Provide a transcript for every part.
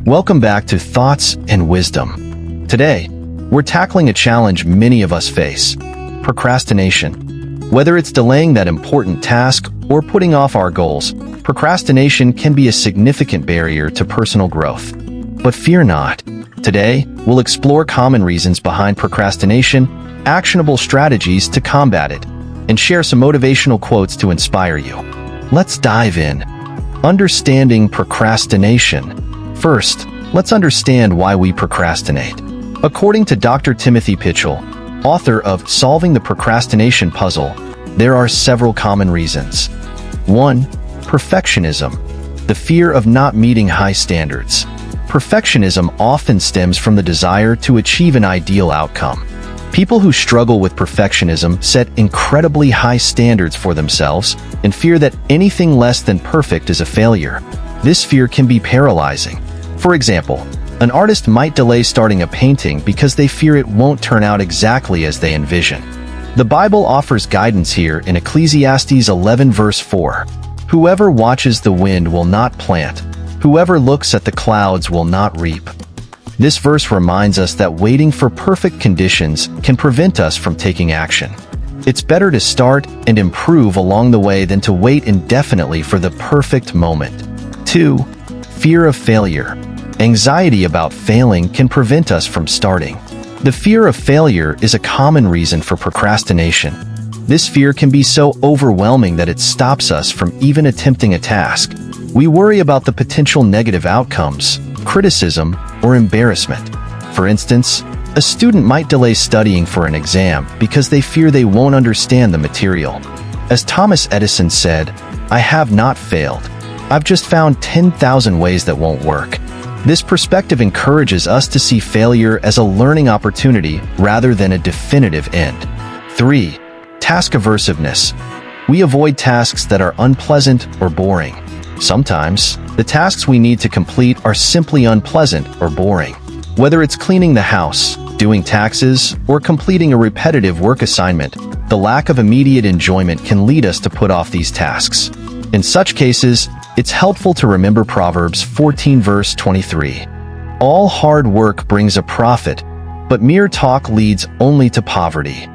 Welcome back to Thoughts and Wisdom. Today, we're tackling a challenge many of us face: procrastination. Whether it's delaying that important task or putting off our goals, procrastination can be a significant barrier to personal growth. But fear not. Today, we'll explore common reasons behind procrastination, actionable strategies to combat it, and share some motivational quotes to inspire you. Let's dive in. Understanding procrastination. First, let's understand why we procrastinate. According to Dr. Timothy Pitchell, author of Solving the Procrastination Puzzle, there are several common reasons. 1. Perfectionism. The fear of not meeting high standards. Perfectionism often stems from the desire to achieve an ideal outcome. People who struggle with perfectionism set incredibly high standards for themselves and fear that anything less than perfect is a failure. This fear can be paralyzing. For example, an artist might delay starting a painting because they fear it won't turn out exactly as they envision. The Bible offers guidance here in Ecclesiastes 11 verse 4. Whoever watches the wind will not plant. Whoever looks at the clouds will not reap. This verse reminds us that waiting for perfect conditions can prevent us from taking action. It's better to start and improve along the way than to wait indefinitely for the perfect moment. 2. Fear of failure. Anxiety about failing can prevent us from starting. The fear of failure is a common reason for procrastination. This fear can be so overwhelming that it stops us from even attempting a task. We worry about the potential negative outcomes, criticism, or embarrassment. For instance, a student might delay studying for an exam because they fear they won't understand the material. As Thomas Edison said, "I have not failed. I've just found 10,000 ways that won't work." This perspective encourages us to see failure as a learning opportunity rather than a definitive end. 3. Task aversiveness. We avoid tasks that are unpleasant or boring. Sometimes, the tasks we need to complete are simply unpleasant or boring. Whether it's cleaning the house, doing taxes, or completing a repetitive work assignment, the lack of immediate enjoyment can lead us to put off these tasks. In such cases, it's helpful to remember Proverbs 14 verse 23. All hard work brings a profit, but mere talk leads only to poverty.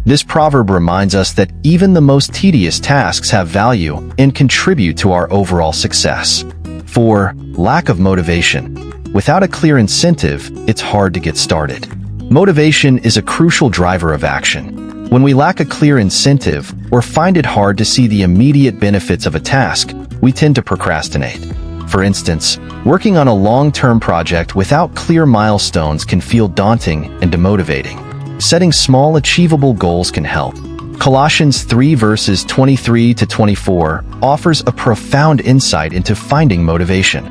This proverb reminds us that even the most tedious tasks have value and contribute to our overall success. 4. Lack of motivation. Without a clear incentive, it's hard to get started. Motivation is a crucial driver of action. When we lack a clear incentive or find it hard to see the immediate benefits of a task, we tend to procrastinate. For instance, working on a long-term project without clear milestones can feel daunting and demotivating. Setting small, achievable goals can help. Colossians 3 verses 23 to 24 offers a profound insight into finding motivation.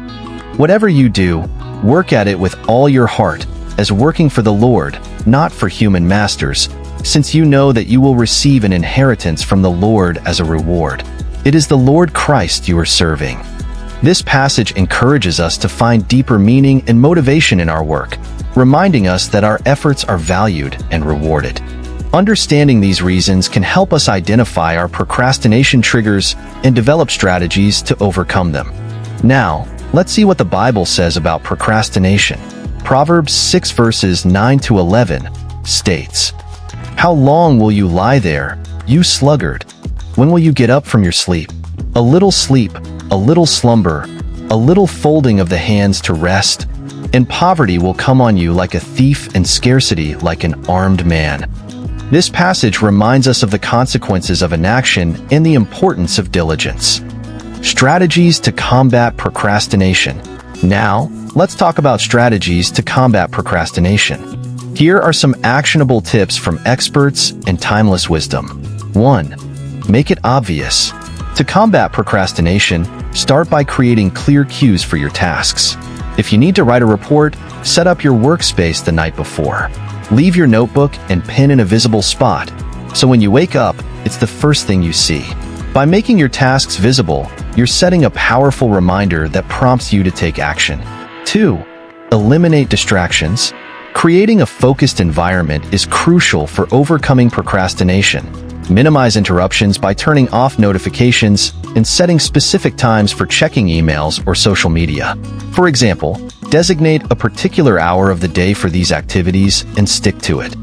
Whatever you do, work at it with all your heart, as working for the Lord, not for human masters, since you know that you will receive an inheritance from the Lord as a reward. It is the Lord Christ you are serving. This passage encourages us to find deeper meaning and motivation in our work, reminding us that our efforts are valued and rewarded. Understanding these reasons can help us identify our procrastination triggers and develop strategies to overcome them. Now, let's see what the Bible says about procrastination. Proverbs 6 verses 9 to 11 states, "How long will you lie there, you sluggard? When will you get up from your sleep? A little sleep, a little slumber, a little folding of the hands to rest, and poverty will come on you like a thief and scarcity like an armed man." This passage reminds us of the consequences of inaction and the importance of diligence. Strategies to combat procrastination. Now, let's talk about strategies to combat procrastination. Here are some actionable tips from experts and timeless wisdom. 1. Make it obvious. To combat procrastination, start by creating clear cues for your tasks. If you need to write a report, set up your workspace the night before. Leave your notebook and pen in a visible spot, so when you wake up, it's the first thing you see. By making your tasks visible, you're setting a powerful reminder that prompts you to take action. 2. Eliminate distractions. Creating a focused environment is crucial for overcoming procrastination. Minimize interruptions by turning off notifications and setting specific times for checking emails or social media. For example, designate a particular hour of the day for these activities and stick to it.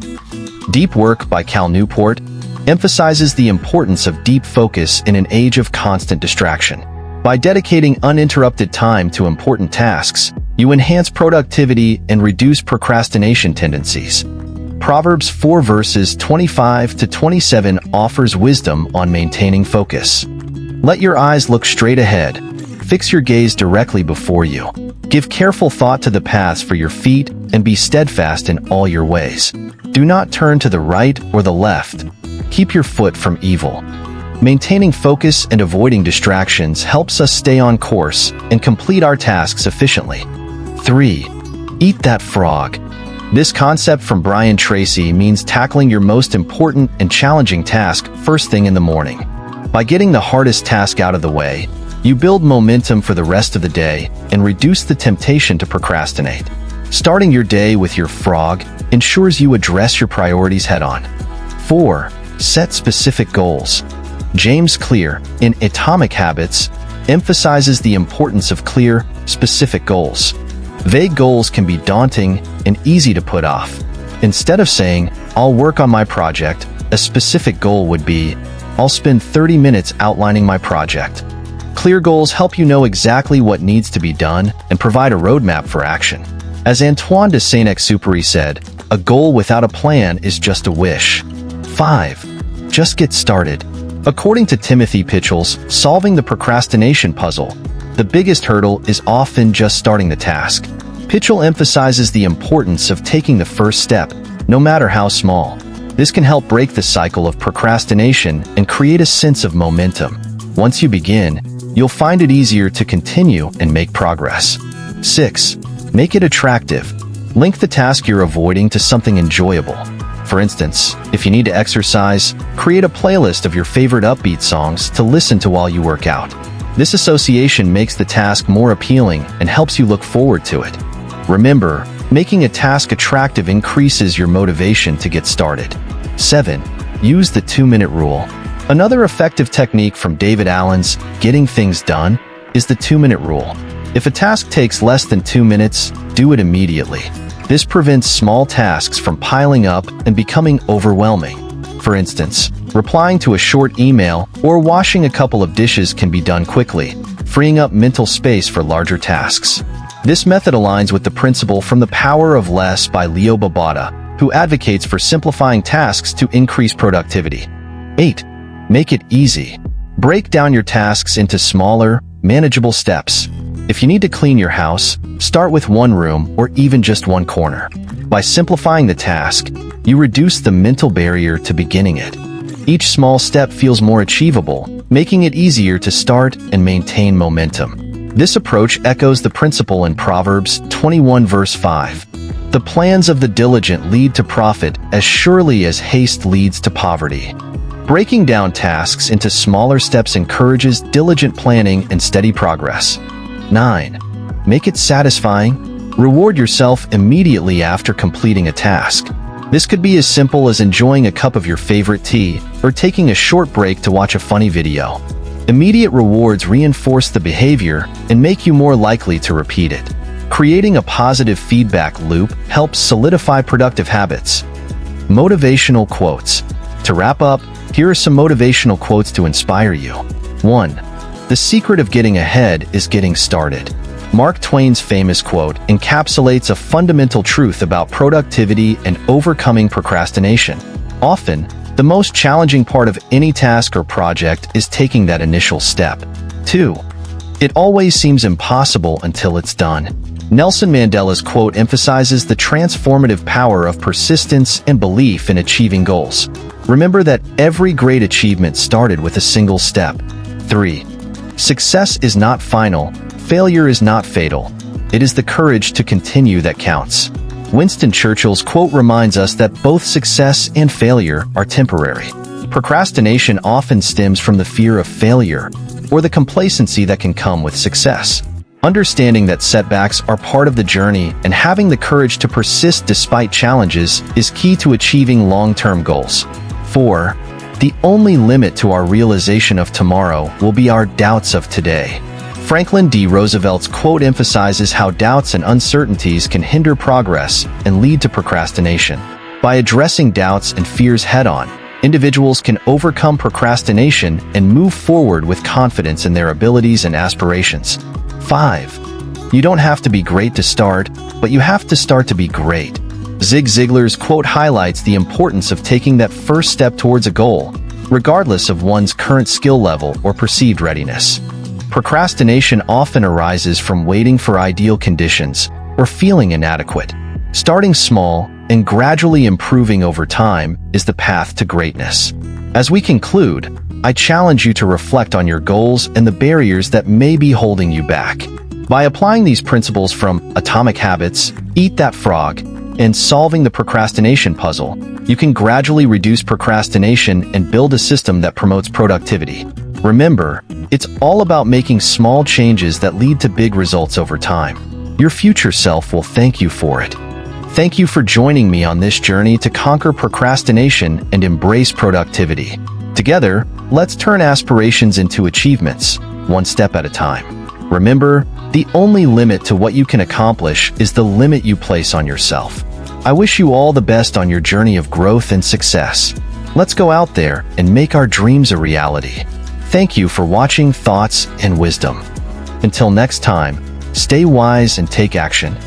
Deep Work by Cal Newport emphasizes the importance of deep focus in an age of constant distraction. By dedicating uninterrupted time to important tasks, you enhance productivity and reduce procrastination tendencies. Proverbs 4 verses 25 to 27 offers wisdom on maintaining focus. Let your eyes look straight ahead. Fix your gaze directly before you. Give careful thought to the paths for your feet and be steadfast in all your ways. Do not turn to the right or the left. Keep your foot from evil. Maintaining focus and avoiding distractions helps us stay on course and complete our tasks efficiently. 3. Eat that frog. This concept from Brian Tracy means tackling your most important and challenging task first thing in the morning. By getting the hardest task out of the way, you build momentum for the rest of the day and reduce the temptation to procrastinate. Starting your day with your frog ensures you address your priorities head-on. 4. Set specific goals. James Clear, in Atomic Habits, emphasizes the importance of clear, specific goals. Vague goals can be daunting and easy to put off. Instead of saying, "I'll work on my project," a specific goal would be, "I'll spend 30 minutes outlining my project." Clear goals help you know exactly what needs to be done and provide a roadmap for action. As Antoine de Saint-Exupéry said, "A goal without a plan is just a wish." 5. Just get started. According to Timothy Pitchell's Solving the Procrastination Puzzle, the biggest hurdle is often just starting the task. Pitchell emphasizes the importance of taking the first step, no matter how small. This can help break the cycle of procrastination and create a sense of momentum. Once you begin, you'll find it easier to continue and make progress. 6. Make it attractive. Link the task you're avoiding to something enjoyable. For instance, if you need to exercise, create a playlist of your favorite upbeat songs to listen to while you work out. This association makes the task more appealing and helps you look forward to it. Remember, making a task attractive increases your motivation to get started. 7. Use the 2-minute rule. Another effective technique from David Allen's Getting Things Done is the 2-minute rule. If a task takes less than 2 minutes, do it immediately. This prevents small tasks from piling up and becoming overwhelming. For instance, replying to a short email or washing a couple of dishes can be done quickly, freeing up mental space for larger tasks. This method aligns with the principle from The Power of Less by Leo Babauta, who advocates for simplifying tasks to increase productivity. 8. Make it easy. Break down your tasks into smaller, manageable steps. If you need to clean your house, start with one room or even just one corner. By simplifying the task, you reduce the mental barrier to beginning it. Each small step feels more achievable, making it easier to start and maintain momentum. This approach echoes the principle in Proverbs 21 verse 5. The plans of the diligent lead to profit as surely as haste leads to poverty. Breaking down tasks into smaller steps encourages diligent planning and steady progress. 9. Make it satisfying. Reward yourself immediately after completing a task. This could be as simple as enjoying a cup of your favorite tea or taking a short break to watch a funny video. Immediate rewards reinforce the behavior and make you more likely to repeat it. Creating a positive feedback loop helps solidify productive habits. Motivational quotes. To wrap up, here are some motivational quotes to inspire you. 1. The secret of getting ahead is getting started. Mark Twain's famous quote encapsulates a fundamental truth about productivity and overcoming procrastination. Often, the most challenging part of any task or project is taking that initial step. 2. It always seems impossible until it's done. Nelson Mandela's quote emphasizes the transformative power of persistence and belief in achieving goals. Remember that every great achievement started with a single step. 3. Success is not final. Failure is not fatal. It is the courage to continue that counts. Winston Churchill's quote reminds us that both success and failure are temporary. Procrastination often stems from the fear of failure or the complacency that can come with success. Understanding that setbacks are part of the journey and having the courage to persist despite challenges is key to achieving long-term goals. 4. The only limit to our realization of tomorrow will be our doubts of today. Franklin D. Roosevelt's quote emphasizes how doubts and uncertainties can hinder progress and lead to procrastination. By addressing doubts and fears head-on, individuals can overcome procrastination and move forward with confidence in their abilities and aspirations. 5. You don't have to be great to start, but you have to start to be great. Zig Ziglar's quote highlights the importance of taking that first step towards a goal, regardless of one's current skill level or perceived readiness. Procrastination often arises from waiting for ideal conditions or feeling inadequate. Starting small and gradually improving over time is the path to greatness. As we conclude, I challenge you to reflect on your goals and the barriers that may be holding you back. By applying these principles from Atomic Habits, Eat That Frog, and Solving the Procrastination Puzzle, you can gradually reduce procrastination and build a system that promotes productivity. Remember, it's all about making small changes that lead to big results over time. Your future self will thank you for it. Thank you for joining me on this journey to conquer procrastination and embrace productivity. Together, let's turn aspirations into achievements, one step at a time. Remember, the only limit to what you can accomplish is the limit you place on yourself. I wish you all the best on your journey of growth and success. Let's go out there and make our dreams a reality. Thank you for watching Thoughts and Wisdom. Until next time, stay wise and take action.